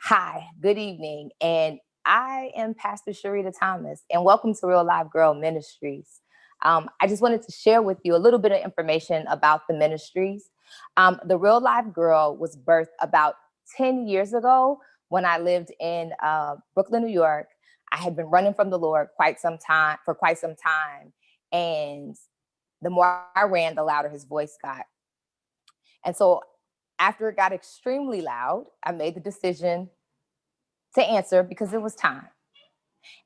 Hi, good evening. And I am Pastor Sharita Thomas, and welcome to Real Live Girl Ministries. I just wanted to share with you a little bit of information about the ministries. The Real Live Girl was birthed about 10 years ago when I lived in Brooklyn, New York. I had been running from the Lord for quite some time. And the more I ran, the louder his voice got. And so after it got extremely loud, I made the decision to answer because it was time.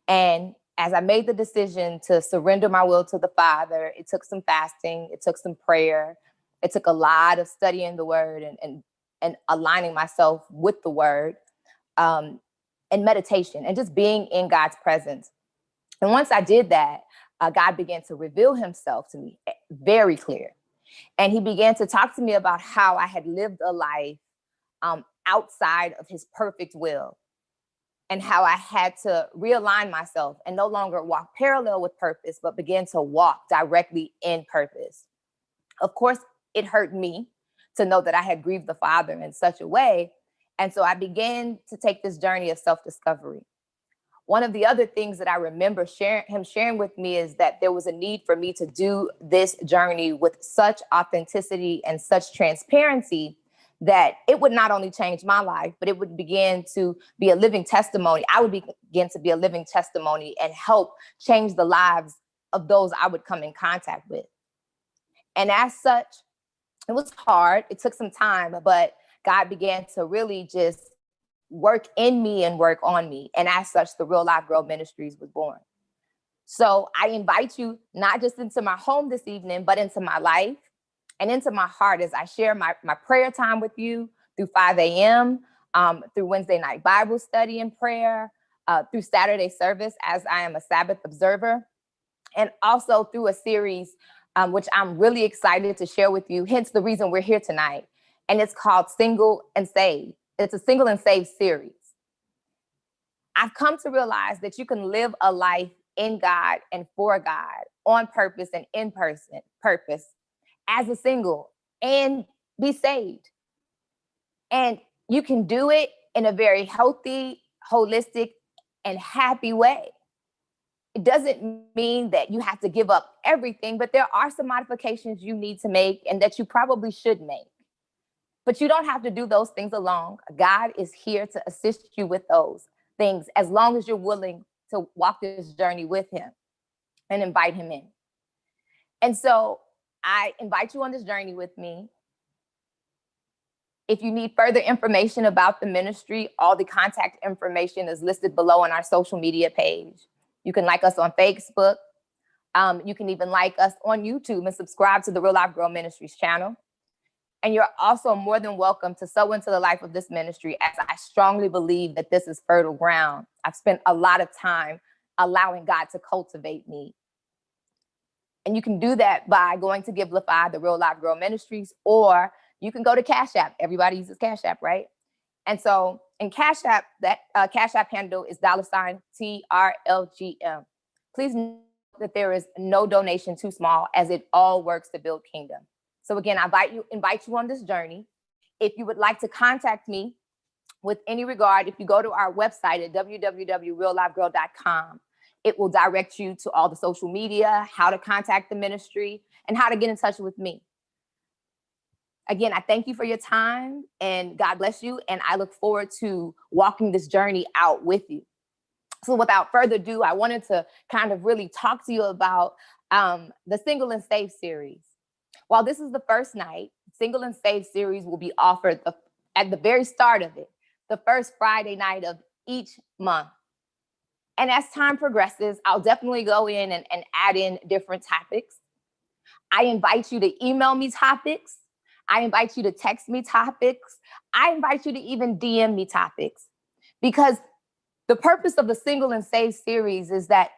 And as I made the decision to surrender my will to the Father, it took some fasting, it took some prayer, it took a lot of studying the word and aligning myself with the word, and meditation and just being in God's presence. And once I did that, God began to reveal himself to me very clear. And he began to talk to me about how I had lived a life outside of his perfect will, and how I had to realign myself and no longer walk parallel with purpose, but begin to walk directly in purpose. Of course, it hurt me to know that I had grieved the Father in such a way. And so I began to take this journey of self-discovery. One of the other things that I remember him sharing with me is that there was a need for me to do this journey with such authenticity and such transparency that it would not only change my life, but it would begin to be a living testimony. I would begin to be a living testimony and help change the lives of those I would come in contact with. And as such, it was hard. It took some time, but God began to really just work in me and work on me. And as such, the Real Live Girl Ministries was born. So I invite you not just into my home this evening, but into my life and into my heart as I share my prayer time with you through 5 a.m., through Wednesday night Bible study and prayer, through Saturday service as I am a Sabbath observer, and also through a series which I'm really excited to share with you, hence the reason we're here tonight. And it's called Single and Saved. It's a Single and Saved series. I've come to realize that you can live a life in God and for God, on purpose and in purpose, as a single and be saved. And you can do it in a very healthy, holistic, and happy way. It doesn't mean that you have to give up everything, but there are some modifications you need to make and that you probably should make. But you don't have to do those things alone. God is here to assist you with those things as long as you're willing to walk this journey with him and invite him in. And so I invite you on this journey with me. If you need further information about the ministry, all the contact information is listed below on our social media page. You can like us on Facebook. You can even like us on YouTube and subscribe to the Real Life Girl Ministries channel. And you're also more than welcome to sow into the life of this ministry, as I strongly believe that this is fertile ground. I've spent a lot of time allowing God to cultivate me. And you can do that by going to Givelify, the Real Life Girl Ministries, or you can go to Cash App. Everybody uses Cash App, right? And so in Cash App, that Cash App handle is $TRLGM. Please note that there is no donation too small, as it all works to build kingdom. So again, I invite you on this journey. If you would like to contact me with any regard, if you go to our website at www.reallivegirl.com, it will direct you to all the social media, how to contact the ministry, and how to get in touch with me. Again, I thank you for your time, and God bless you. And I look forward to walking this journey out with you. So without further ado, I wanted to kind of really talk to you about the Single and Saved series. While this is the first night, Single and Saved series will be offered at the very start of it, the first Friday night of each month. And as time progresses, I'll definitely go in and add in different topics. I invite you to email me topics. I invite you to text me topics. I invite you to even DM me topics, because the purpose of the Single and Saved series is that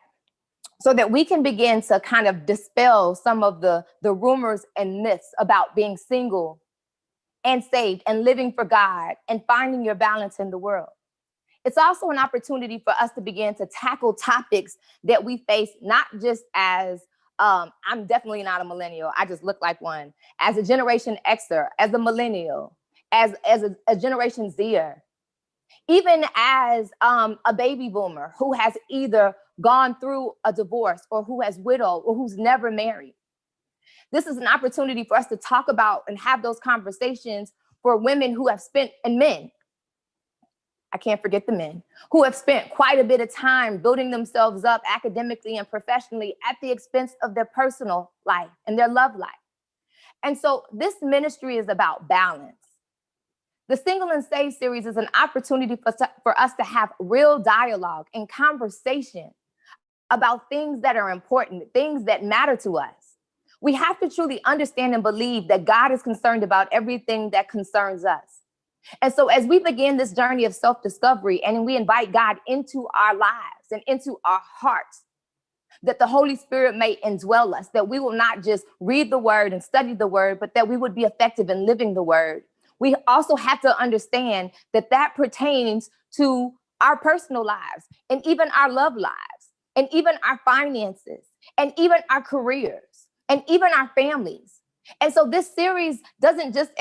so that we can begin to kind of dispel some of the rumors and myths about being single and saved and living for God and finding your balance in the world. It's also an opportunity for us to begin to tackle topics that we face, not just as, I'm definitely not a millennial, I just look like one, as a Generation Xer, as a millennial, as a Generation Zer. Even as a baby boomer who has either gone through a divorce or who has widowed or who's never married. This is an opportunity for us to talk about and have those conversations for women who have spent, and men, I can't forget the men, who have spent quite a bit of time building themselves up academically and professionally at the expense of their personal life and their love life. And so this ministry is about balance. The Single and Saved series is an opportunity for us to have real dialogue and conversation about things that are important, things that matter to us. We have to truly understand and believe that God is concerned about everything that concerns us. And so as we begin this journey of self-discovery and we invite God into our lives and into our hearts, that the Holy Spirit may indwell us, that we will not just read the word and study the word, but that we would be effective in living the word. We also have to understand that that pertains to our personal lives and even our love lives and even our finances and even our careers and even our families. And so this series doesn't just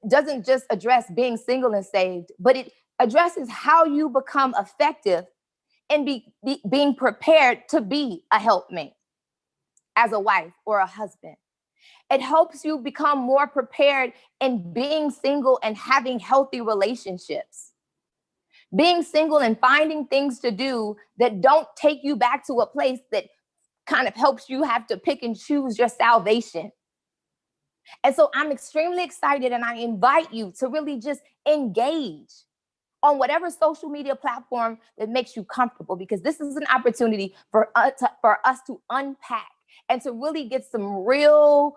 doesn't just address being single and saved, but it addresses how you become effective and being prepared to be a helpmate as a wife or a husband. It helps you become more prepared in being single and having healthy relationships. Being single and finding things to do that don't take you back to a place that kind of helps you have to pick and choose your salvation. And so I'm extremely excited, and I invite you to really just engage on whatever social media platform that makes you comfortable, because this is an opportunity for us to unpack and to really get some real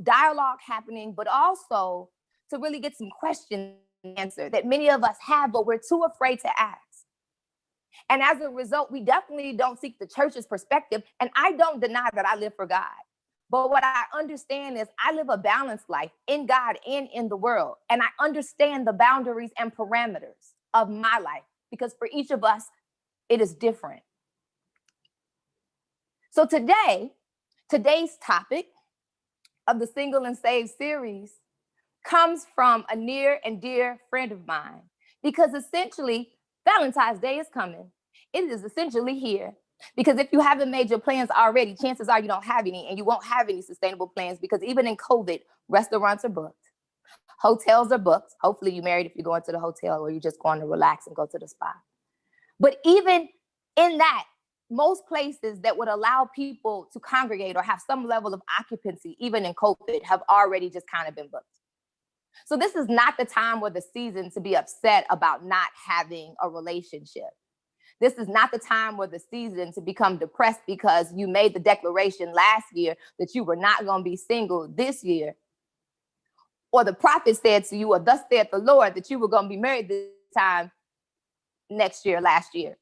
dialogue happening, but also to really get some questions answered that many of us have, but we're too afraid to ask. And as a result, we definitely don't seek the church's perspective. And I don't deny that I live for God. But what I understand is I live a balanced life in God and in the world. And I understand the boundaries and parameters of my life, because for each of us, it is different. So today's topic of the Single and Saved series comes from a near and dear friend of mine, because essentially Valentine's Day is coming. It is essentially here. Because if you haven't made your plans already, chances are you don't have any, and you won't have any sustainable plans, because even in COVID, restaurants are booked, hotels are booked. Hopefully you're married if you're going to the hotel, or you're just going to relax and go to the spa. But even in that, most places that would allow people to congregate or have some level of occupancy, even in COVID, have already just kind of been booked. So this is not the time or the season to be upset about not having a relationship. This is not the time or the season to become depressed because you made the declaration last year that you were not going to be single this year. Or the prophet said to you, or thus saith the Lord, that you were going to be married this time next year, last year,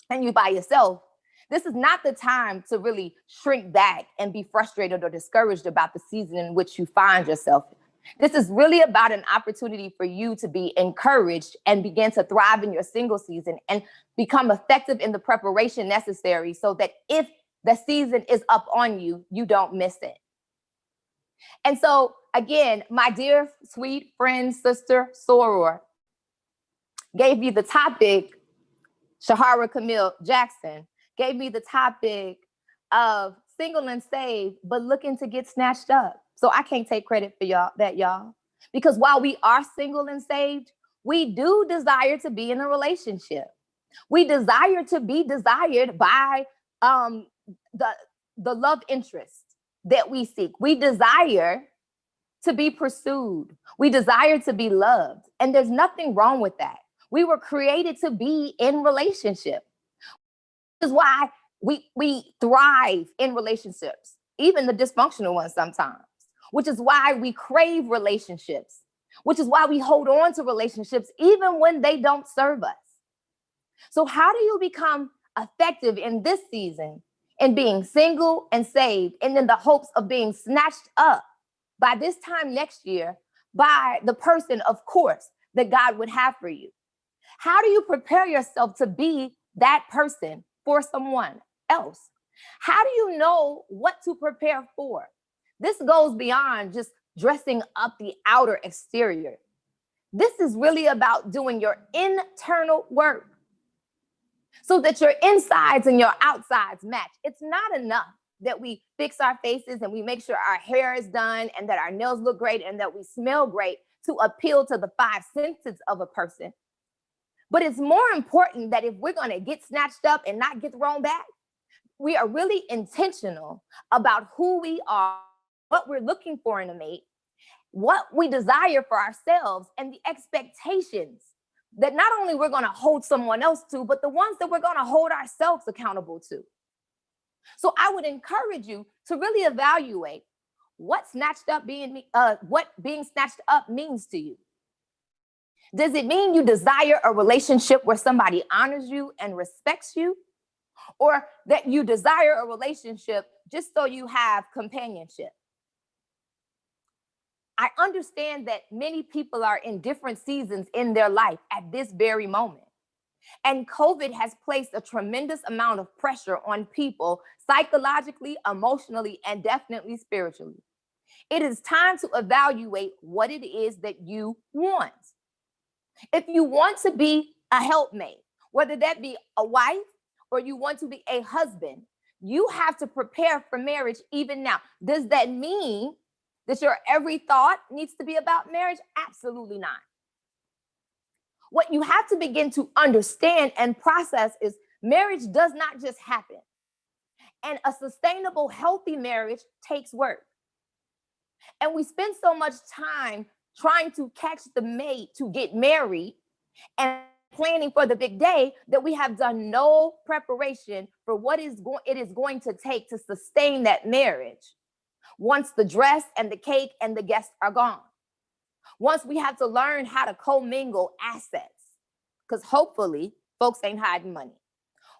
and you by yourself. This is not the time to really shrink back and be frustrated or discouraged about the season in which you find yourself. This is really about an opportunity for you to be encouraged and begin to thrive in your single season and become effective in the preparation necessary, so that if the season is up on you, you don't miss it. And so again, my dear, sweet friend, sister, soror, gave me the topic, Shahara Camille Jackson, gave me the topic of single and saved, but looking to get snatched up. So I can't take credit for y'all. Because while we are single and saved, we do desire to be in a relationship. We desire to be desired by the love interest that we seek. We desire to be pursued. We desire to be loved. And there's nothing wrong with that. We were created to be in relationship. This is why we thrive in relationships, even the dysfunctional ones sometimes, which is why we crave relationships, which is why we hold on to relationships even when they don't serve us. So how do you become effective in this season in being single and saved, and in the hopes of being snatched up by this time next year by the person, of course, that God would have for you? How do you prepare yourself to be that person for someone else? How do you know what to prepare for? This goes beyond just dressing up the outer exterior. This is really about doing your internal work so that your insides and your outsides match. It's not enough that we fix our faces and we make sure our hair is done and that our nails look great and that we smell great to appeal to the five senses of a person. But it's more important that if we're going to get snatched up and not get thrown back, we are really intentional about who we are, what we're looking for in a mate, what we desire for ourselves, and the expectations that not only we're going to hold someone else to, but the ones that we're going to hold ourselves accountable to. So I would encourage you to really evaluate what being snatched up means to you. Does it mean you desire a relationship where somebody honors you and respects you? Or that you desire a relationship just so you have companionship? I understand that many people are in different seasons in their life at this very moment. And COVID has placed a tremendous amount of pressure on people psychologically, emotionally, and definitely spiritually. It is time to evaluate what it is that you want. If you want to be a helpmate, whether that be a wife or you want to be a husband, you have to prepare for marriage even now. Does that mean that your every thought needs to be about marriage? Absolutely not. What you have to begin to understand and process is marriage does not just happen. And a sustainable, healthy marriage takes work. And we spend so much time trying to catch the mate to get married and planning for the big day that we have done no preparation for what it is going to take to sustain that marriage once the dress and the cake and the guests are gone. Once we have to learn how to commingle assets, because hopefully folks ain't hiding money.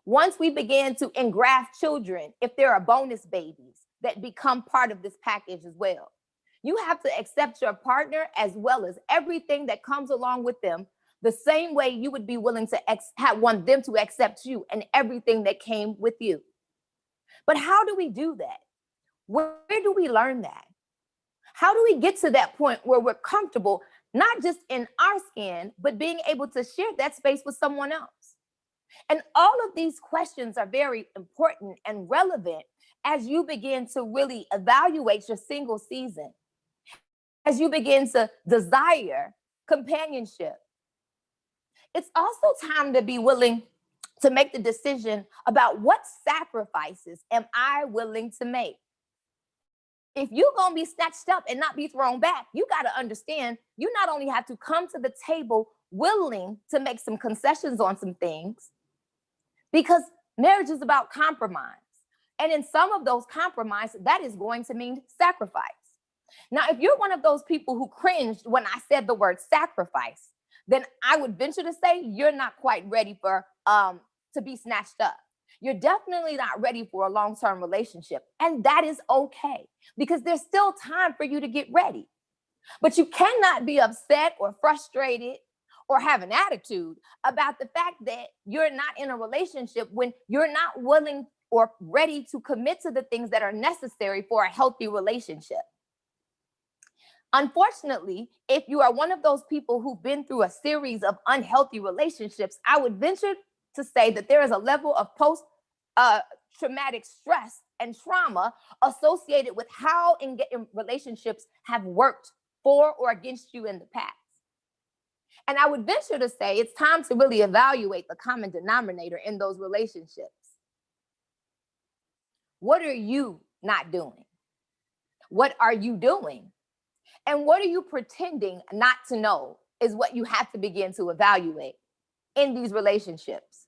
Once we begin to engraft children, if there are bonus babies that become part of this package as well, you have to accept your partner as well as everything that comes along with them, the same way you would be willing to want them to accept you and everything that came with you. But how do we do that? Where do we learn that? How do we get to that point where we're comfortable, not just in our skin, but being able to share that space with someone else? And all of these questions are very important and relevant as you begin to really evaluate your single season, as you begin to desire companionship. It's also time to be willing to make the decision about what sacrifices am I willing to make. If you're going to be snatched up and not be thrown back, you got to understand you not only have to come to the table willing to make some concessions on some things, because marriage is about compromise. And in some of those compromises, that is going to mean sacrifice. Now, if you're one of those people who cringed when I said the word sacrifice, then I would venture to say you're not quite ready for to be snatched up. You're definitely not ready for a long-term relationship. And that is okay, because there's still time for you to get ready. But you cannot be upset or frustrated or have an attitude about the fact that you're not in a relationship when you're not willing or ready to commit to the things that are necessary for a healthy relationship. Unfortunately, if you are one of those people who've been through a series of unhealthy relationships, I would venture to say that there is a level of post-traumatic stress and trauma associated with how relationships have worked for or against you in the past. And I would venture to say it's time to really evaluate the common denominator in those relationships. What are you not doing? What are you doing? And what are you pretending not to know is what you have to begin to evaluate in these relationships.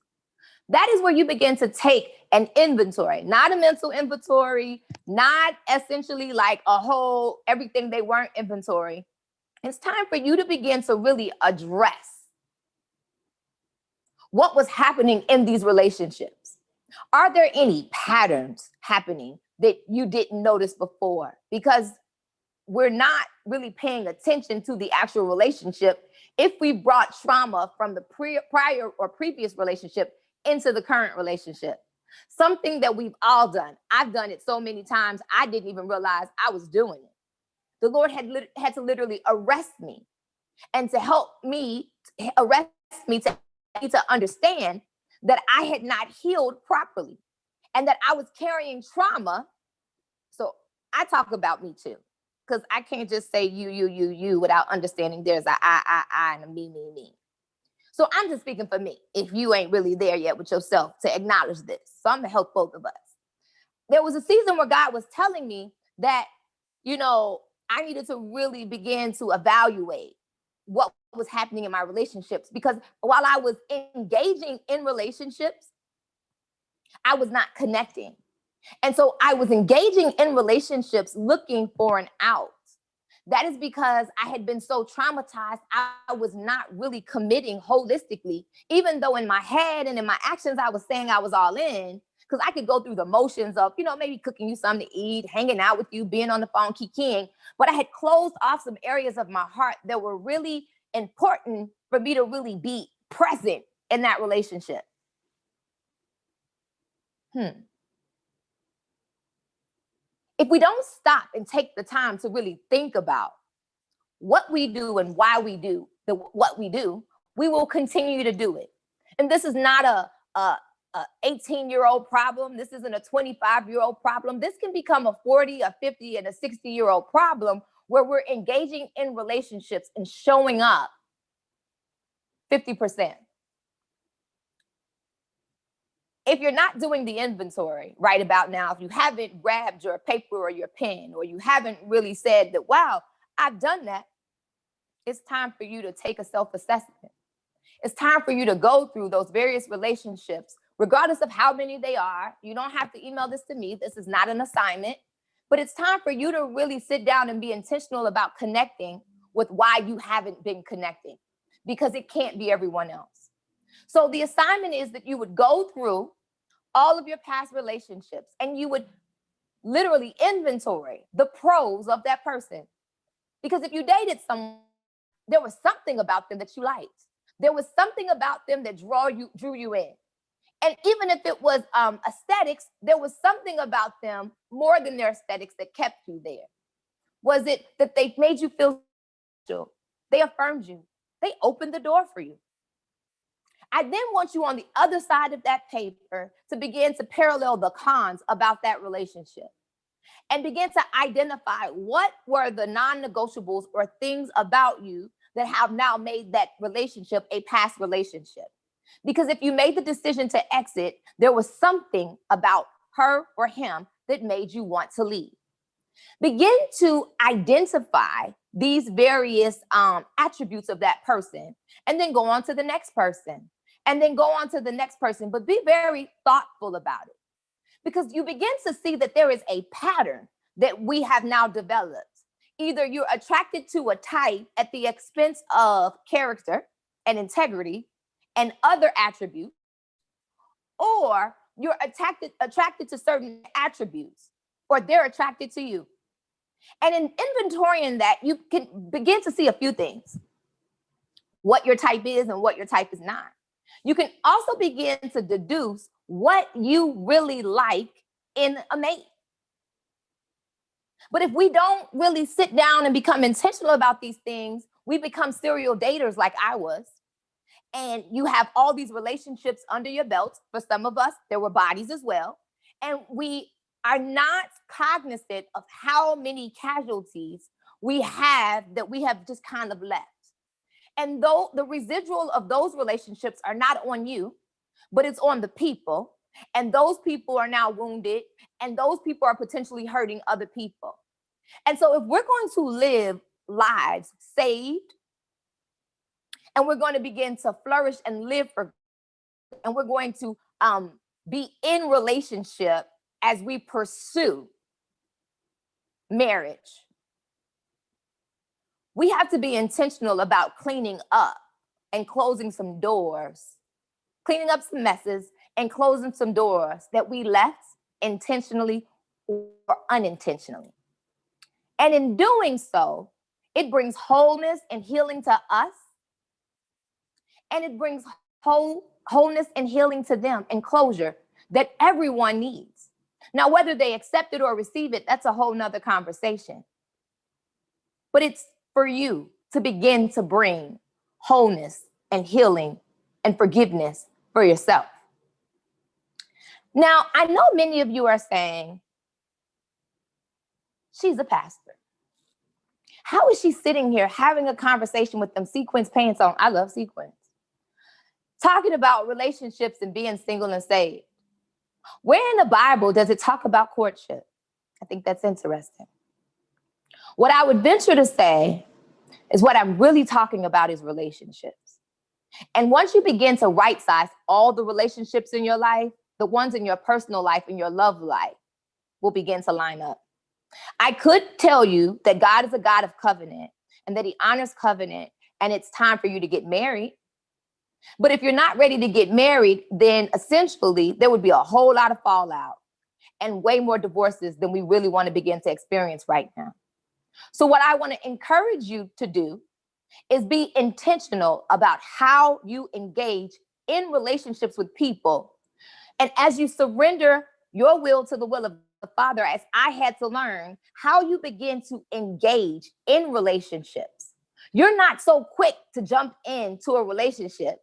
That is where you begin to take an inventory, not a mental inventory, not essentially like a whole everything they weren't inventory. It's time for you to begin to really address what was happening in these relationships. Are there any patterns happening that you didn't notice before? Because we're not really paying attention to the actual relationship if we brought trauma from the prior or previous relationship into the current relationship. Something that we've all done. I've done it so many times, I didn't even realize I was doing it. The Lord had to literally arrest me and to help me, arrest me, to understand that I had not healed properly and that I was carrying trauma. So I talk about me too, because I can't just say you without understanding there's a I, and a me. So I'm just speaking for me. If you ain't really there yet with yourself to acknowledge this. So I'm gonna help both of us. There was a season where God was telling me that, I needed to really begin to evaluate what was happening in my relationships, because while I was engaging in relationships, I was not connecting. And so I was engaging in relationships looking for an out. That is because I had been so traumatized, I was not really committing holistically, even though in my head and in my actions, I was saying I was all in, because I could go through the motions of, maybe cooking you something to eat, hanging out with you, being on the phone, kikiing. But I had closed off some areas of my heart that were really important for me to really be present in that relationship. If we don't stop and take the time to really think about what we do and why we do what we do, we will continue to do it. And this is not a 18-year-old problem. This isn't a 25-year-old problem. This can become a 40, a 50, and a 60-year-old problem where we're engaging in relationships and showing up 50%. If you're not doing the inventory right about now, if you haven't grabbed your paper or your pen, or you haven't really said that, wow, I've done that, it's time for you to take a self-assessment. It's time for you to go through those various relationships, regardless of how many they are. You don't have to email this to me. This is not an assignment, but it's time for you to really sit down and be intentional about connecting with why you haven't been connecting, because it can't be everyone else. So the assignment is that you would go through all of your past relationships and you would literally inventory the pros of that person. Because if you dated someone, there was something about them that you liked. There was something about them that drew you in. And even if it was aesthetics, there was something about them more than their aesthetics that kept you there. Was it that they made you feel special? They affirmed you. They opened the door for you. I then want you on the other side of that paper to begin to parallel the cons about that relationship and begin to identify what were the non-negotiables or things about you that have now made that relationship a past relationship. Because if you made the decision to exit, there was something about her or him that made you want to leave. Begin to identify these various attributes of that person, and then go on to the next person, and then go on to the next person, but be very thoughtful about it. Because you begin to see that there is a pattern that we have now developed. Either you're attracted to a type at the expense of character and integrity and other attributes, or you're attracted to certain attributes, or they're attracted to you. And in inventorying that, you can begin to see a few things: what your type is and what your type is not. You can also begin to deduce what you really like in a mate. But if we don't really sit down and become intentional about these things, we become serial daters like I was. And you have all these relationships under your belt. For some of us, there were bodies as well. And we are not cognizant of how many casualties we have that we have just kind of left. And though the residual of those relationships are not on you, but it's on the people, and those people are now wounded, and those people are potentially hurting other people. And so if we're going to live lives saved, and we're going to begin to flourish and live for, and we're going to be in relationship as we pursue marriage, we have to be intentional about cleaning up and closing some doors, cleaning up some messes and closing some doors that we left intentionally or unintentionally. And in doing so, it brings wholeness and healing to us, and it brings wholeness and healing to them and closure that everyone needs. Now, whether they accept it or receive it, that's a whole nother conversation. But it's for you to begin to bring wholeness and healing and forgiveness for yourself. Now, I know many of you are saying, she's a pastor. How is she sitting here having a conversation with them sequins pants on? I love sequins. Talking about relationships and being single and saved. Where in the Bible does it talk about courtship? I think that's interesting. What I would venture to say is what I'm really talking about is relationships. And once you begin to right size all the relationships in your life, the ones in your personal life and your love life will begin to line up. I could tell you that God is a God of covenant and that he honors covenant and it's time for you to get married. But if you're not ready to get married, then essentially there would be a whole lot of fallout and way more divorces than we really want to begin to experience right now. So what I want to encourage you to do is be intentional about how you engage in relationships with people. And as you surrender your will to the will of the Father, as I had to learn, how you begin to engage in relationships. You're not so quick to jump into a relationship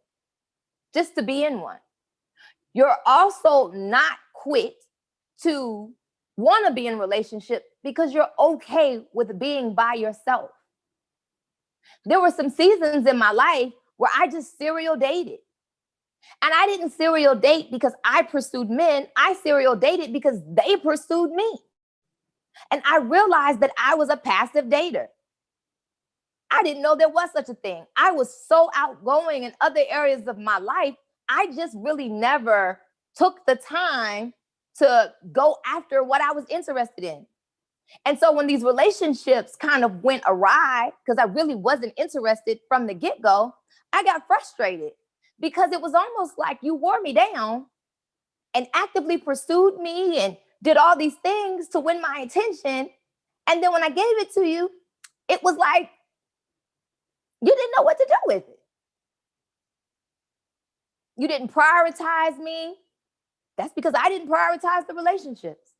just to be in one. You're also not quick to want to be in a relationship because you're okay with being by yourself. There were some seasons in my life where I just serial dated. And I didn't serial date because I pursued men. I serial dated because they pursued me. And I realized that I was a passive dater. I didn't know there was such a thing. I was so outgoing in other areas of my life. I just really never took the time to go after what I was interested in. And so when these relationships kind of went awry, because I really wasn't interested from the get-go, I got frustrated because it was almost like you wore me down and actively pursued me and did all these things to win my attention. And then when I gave it to you, it was like you didn't know what to do with it. You didn't prioritize me. That's because I didn't prioritize the relationships.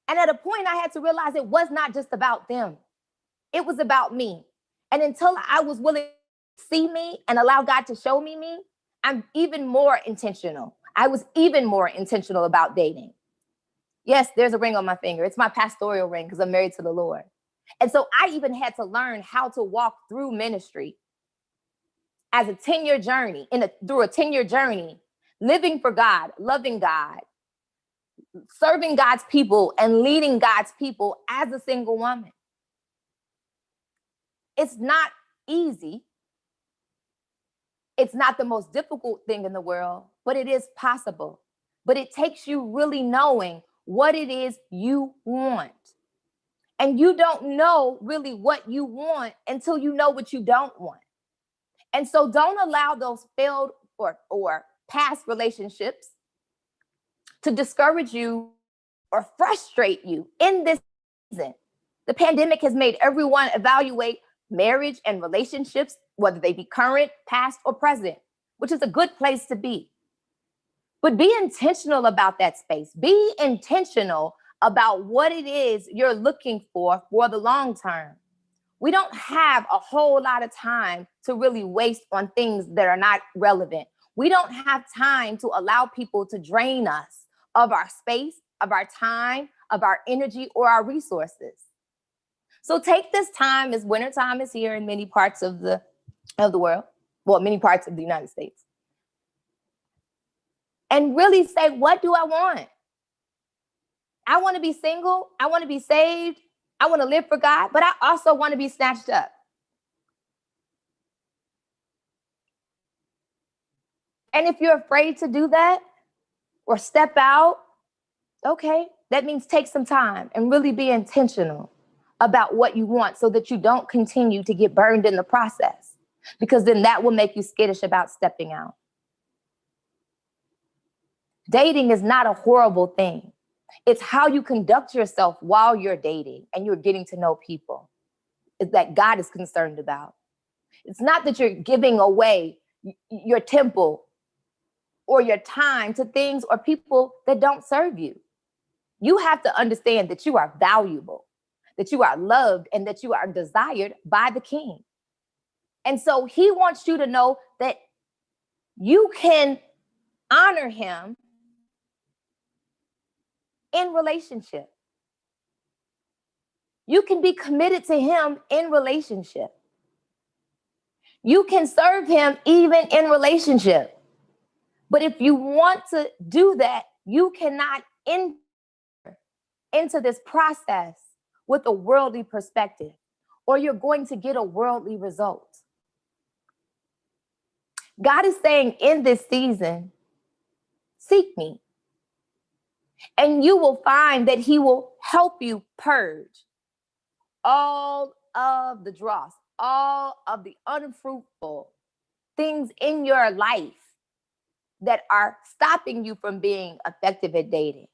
And at a point, I had to realize it was not just about them. It was about me. And until I was willing to see me and allow God to show me me, I'm even more intentional. I was even more intentional about dating. Yes, there's a ring on my finger. It's my pastoral ring because I'm married to the Lord. And so I even had to learn how to walk through ministry as a 10-year journey, through a 10-year journey, living for God, loving God, serving God's people and leading God's people as a single woman. It's not easy. It's not the most difficult thing in the world, but it is possible. But it takes you really knowing what it is you want. And you don't know really what you want until you know what you don't want. And so don't allow those failed or past relationships to discourage you or frustrate you in this season. The pandemic has made everyone evaluate marriage and relationships, whether they be current, past, or present, which is a good place to be. But be intentional about that space. Be intentional about what it is you're looking for the long term. We don't have a whole lot of time to really waste on things that are not relevant. We don't have time to allow people to drain us of our space, of our time, of our energy, or our resources. So take this time, as wintertime is here in many parts of the world, well, many parts of the United States, and really say, what do I want? I want to be single. I want to be saved. I want to live for God, but I also want to be snatched up. And if you're afraid to do that or step out, okay, that means take some time and really be intentional about what you want so that you don't continue to get burned in the process, because then that will make you skittish about stepping out. Dating is not a horrible thing. It's how you conduct yourself while you're dating and you're getting to know people that God is concerned about. It's not that you're giving away your temple or your time to things or people that don't serve you. You have to understand that you are valuable, that you are loved, and that you are desired by the King. And so he wants you to know that you can honor him in relationship. You can be committed to him in relationship. You can serve him even in relationship. But if you want to do that, you cannot enter into this process with a worldly perspective, or you're going to get a worldly result. God is saying in this season, seek me, and you will find that he will help you purge all of the dross, all of the unfruitful things in your life that are stopping you from being effective at dating.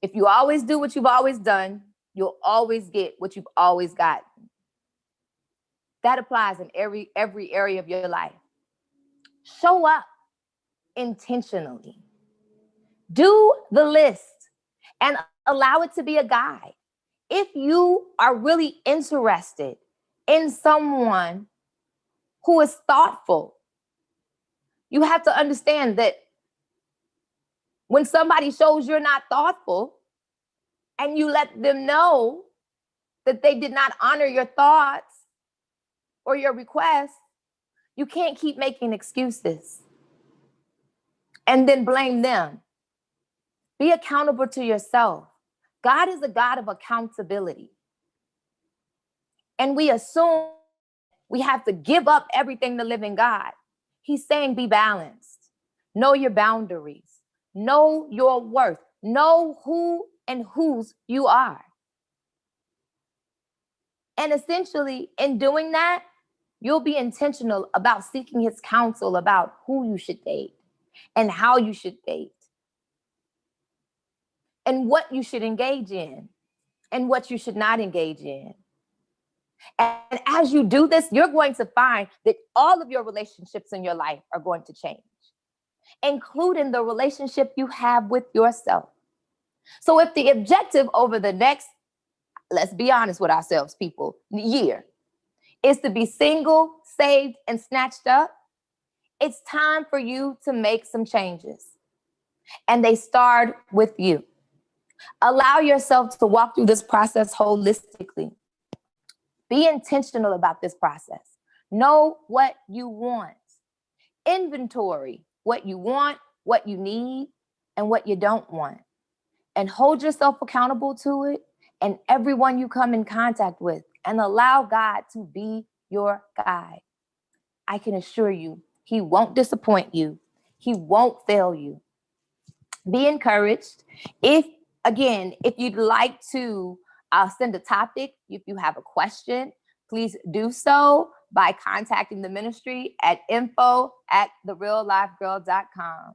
If you always do what you've always done, you'll always get what you've always gotten. That applies in every area of your life. Show up intentionally. Do the list and allow it to be a guide. If you are really interested in someone who is thoughtful, you have to understand that when somebody shows you're not thoughtful and you let them know that they did not honor your thoughts or your requests, you can't keep making excuses and then blame them. Be accountable to yourself. God is a God of accountability. And we assume we have to give up everything to live in God. He's saying be balanced. Know your boundaries. Know your worth. Know who and whose you are. And essentially, in doing that, you'll be intentional about seeking his counsel about who you should date and how you should date and what you should engage in and what you should not engage in. And as you do this, you're going to find that all of your relationships in your life are going to change, including the relationship you have with yourself. So if the objective over the next, let's be honest with ourselves, people, year is to be single, saved, and snatched up, it's time for you to make some changes. And they start with you. Allow yourself to walk through this process holistically. Be intentional about this process. Know what you want. Inventory what you want, what you need, and what you don't want. And hold yourself accountable to it and everyone you come in contact with, and allow God to be your guide. I can assure you, he won't disappoint you. He won't fail you. Be encouraged. If you'd like to send a topic, if you have a question, please do so by contacting the ministry at info@thereallifegirl.com.